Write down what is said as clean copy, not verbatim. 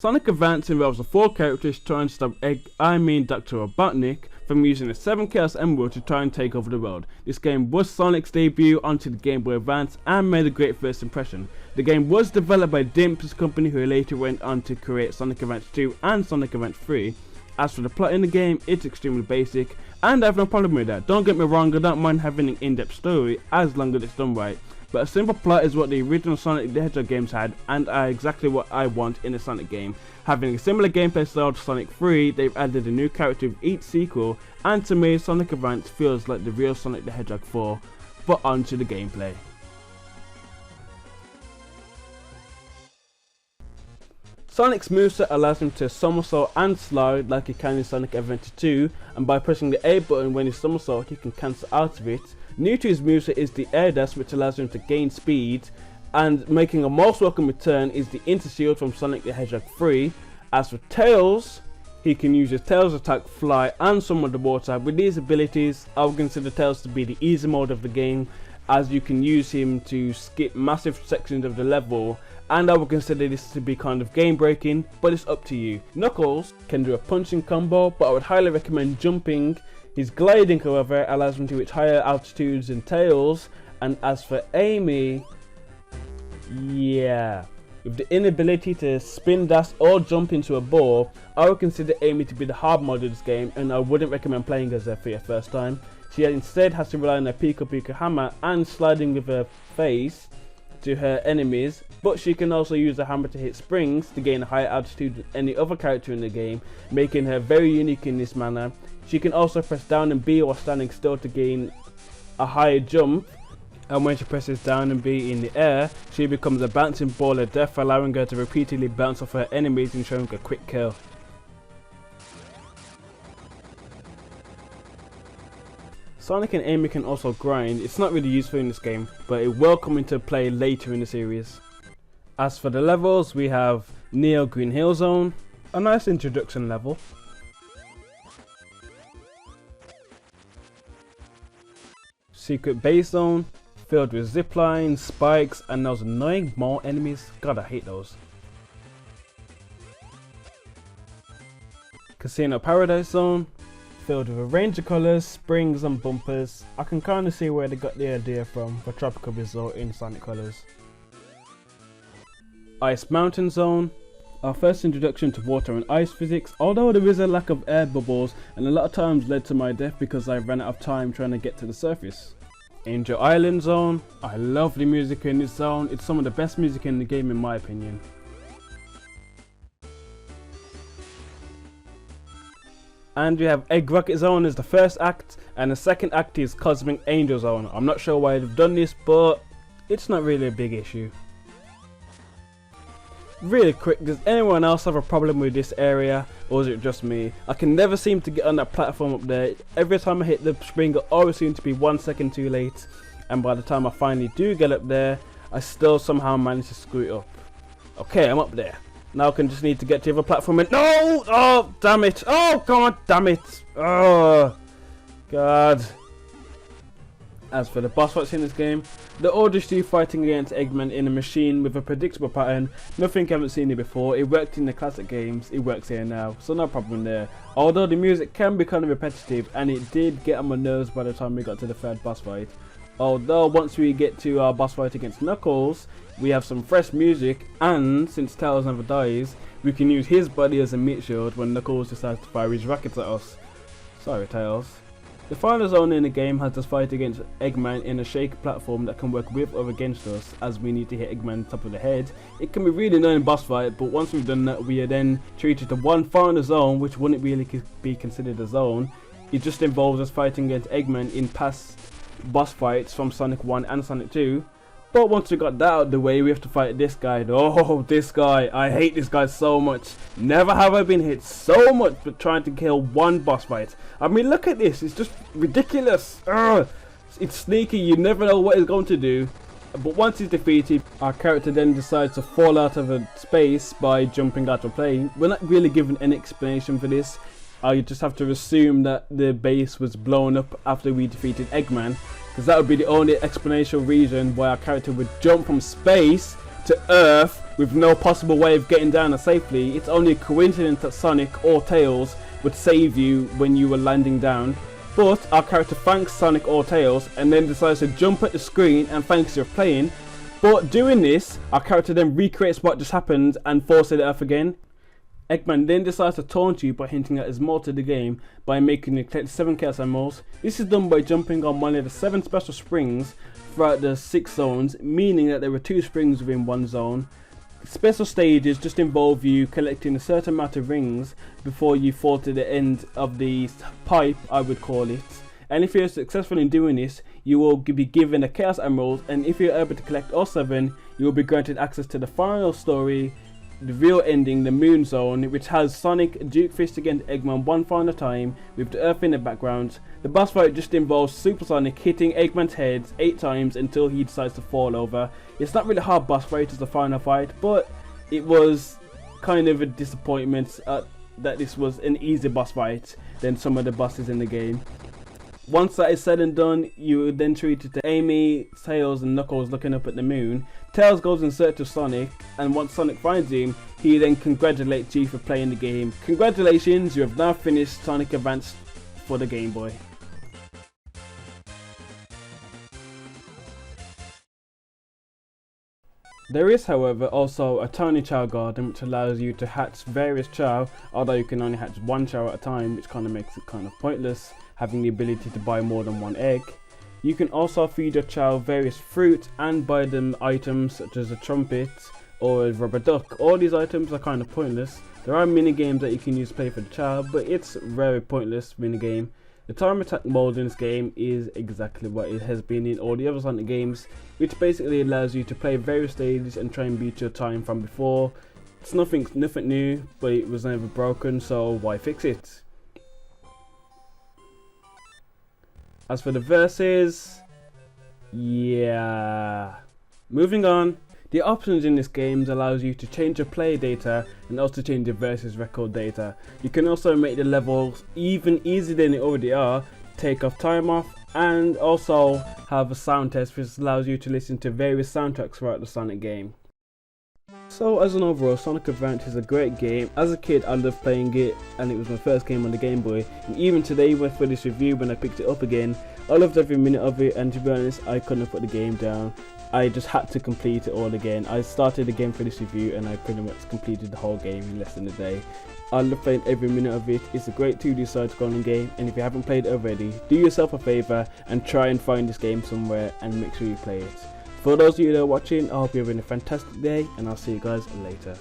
Sonic Advance involves the 4 characters trying to stop Dr. Robotnik from using the 7 Chaos Emeralds to try and take over the world. This game was Sonic's debut onto the Game Boy Advance and made a great first impression. The game was developed by Dimp's company, who later went on to create Sonic Advance 2 and Sonic Advance 3. As for the plot in the game, it's extremely basic, and I have no problem with that. Don't get me wrong, I don't mind having an in-depth story as long as it's done right. But a simple plot is what the original Sonic the Hedgehog games had, and are exactly what I want in a Sonic game. Having a similar gameplay style to Sonic 3, they've added a new character with each sequel, and to me, Sonic Advance feels like the real Sonic the Hedgehog 4. But on to the gameplay. Sonic's moveset allows him to somersault and slide like he can in Sonic Adventure 2, and by pressing the A button when he somersaults, he can cancel out of it. New to his moveset is the air dash, which allows him to gain speed, and making a most welcome return is the Intershield from Sonic the Hedgehog 3. As for Tails, he can use his Tails attack, fly and summon the water. With these abilities, I would consider Tails to be the easy mode of the game, as you can use him to skip massive sections of the level, and I would consider this to be kind of game breaking, but it's up to you. Knuckles can do a punching combo, but I would highly recommend jumping. His gliding, however, allows him to reach higher altitudes than Tails. And as for Amy, yeah, with the inability to spin dash or jump into a ball, I would consider Amy to be the hard mode of this game, and I wouldn't recommend playing as her for your first time. She instead has to rely on her Pika Pika hammer and sliding with her face to her enemies, but she can also use the hammer to hit springs to gain a higher altitude than any other character in the game, making her very unique in this manner. She can also press down and B while standing still to gain a higher jump, and when she presses down and B in the air, she becomes a bouncing ball of death, allowing her to repeatedly bounce off her enemies, ensuring a quick kill. Sonic and Amy can also grind. It's not really useful in this game, but it will come into play later in the series. As for the levels, we have Neo Green Hill Zone, a nice introduction level. Secret Base Zone, filled with zip lines, spikes, and those annoying mole enemies. God, I hate those. Casino Paradise Zone, filled with a range of colours, springs and bumpers. I can kind of see where they got the idea from for Tropical Resort in Sonic colours. Ice Mountain Zone, our first introduction to water and ice physics, although there is a lack of air bubbles and a lot of times led to my death because I ran out of time trying to get to the surface. Angel Island Zone, I love the music in this zone. It's some of the best music in the game in my opinion. And we have Egg Rocket Zone as the first act, and the second act is Cosmic Angel Zone. I'm not sure why they've done this, but it's not really a big issue. Really quick, does anyone else have a problem with this area, or is it just me? I can never seem to get on that platform up there. Every time I hit the spring, I always seem to be 1 second too late, and by the time I finally do get up there, I still somehow manage to screw it up. Okay, I'm up there. Now I can just need to get to the other platform and no! Oh, damn it! Oh, god damn it! Oh, god. As for the boss fights in this game, they're all just you fighting against Eggman in a machine with a predictable pattern. Nothing I haven't seen it before. It worked in the classic games, it works here now, so no problem there. Although the music can be kind of repetitive, and it did get on my nerves by the time we got to the third boss fight. Although once we get to our boss fight against Knuckles, we have some fresh music, and since Tails never dies, we can use his body as a meat shield when Knuckles decides to fire his rockets at us. Sorry Tails. The final zone in the game has us fight against Eggman in a shaky platform that can work with or against us, as we need to hit Eggman on top of the head. It can be really annoying boss fight, but once we've done that, we are then treated to one final zone, which wouldn't really be considered a zone. It just involves us fighting against Eggman in past boss fights from Sonic 1 and Sonic 2. But once we got that out of the way, we have to fight this guy. Oh, this guy. I hate this guy so much. Never have I been hit so much for trying to kill one boss fight. I mean, look at this. It's just ridiculous. Ugh. It's sneaky. You never know what he's going to do. But once he's defeated, our character then decides to fall out of a space by jumping out of a plane. We're not really given any explanation for this. I just have to assume that the base was blown up after we defeated Eggman, because that would be the only explanation reason why our character would jump from space to Earth with no possible way of getting down there safely, it's only a coincidence that Sonic or Tails would save you when you were landing down. But our character thanks Sonic or Tails and then decides to jump at the screen and thanks you for playing. But doing this, our character then recreates what just happened and falls to the earth again. Eggman then decides to taunt you by hinting that there's more to the game by making you collect 7 Chaos Emeralds. This is done by jumping on one of the 7 special springs throughout the 6 zones, meaning that there were 2 springs within one zone. Special stages just involve you collecting a certain amount of rings before you fall to the end of the pipe, I would call it. And if you're successful in doing this, you will be given a Chaos Emerald, and if you're able to collect all 7, you will be granted access to the final story, the real ending, the Moon Zone, which has Sonic Duke Fist against Eggman one final time with the Earth in the background. The boss fight just involves Super Sonic hitting Eggman's head 8 times until he decides to fall over. It's not really a hard boss fight as the final fight, but it was kind of a disappointment that this was an easier boss fight than some of the bosses in the game. Once that is said and done, you then treat it to Amy, Tails and Knuckles looking up at the moon. Tails goes in search of Sonic, and once Sonic finds him, he then congratulates you for playing the game. Congratulations, you have now finished Sonic Advance for the Game Boy. There is, however, also a Tiny Chow garden which allows you to hatch various Chow, although you can only hatch 1 Chow at a time, which kind of makes it kind of pointless, having the ability to buy more than 1 egg. You can also feed your Chow various fruit and buy them items such as a trumpet or a rubber duck. All these items are kind of pointless. There are mini games that you can use to play for the Chow, but it's a very pointless mini game. The time attack mode in this game is exactly what it has been in all the other Sonic games, which basically allows you to play various stages and try and beat your time from before. It's nothing new, but it was never broken, so why fix it? As for the verses, yeah. Moving on. The options in this game allows you to change your play data and also change your versus record data. You can also make the levels even easier than they already are, take off time off, and also have a sound test which allows you to listen to various soundtracks throughout the Sonic game. So as an overall, Sonic Advance is a great game. As a kid I loved playing it, and it was my first game on the Game Boy, and even today for this review when I picked it up again, I loved every minute of it, and to be honest I couldn't put the game down. I just had to complete it all again. I started the game for this review and I pretty much completed the whole game in less than a day. I love playing every minute of it. It's a great 2D side-scrolling game, and if you haven't played it already, do yourself a favour and try and find this game somewhere and make sure you play it. For those of you that are watching, I hope you're having a fantastic day, and I'll see you guys later.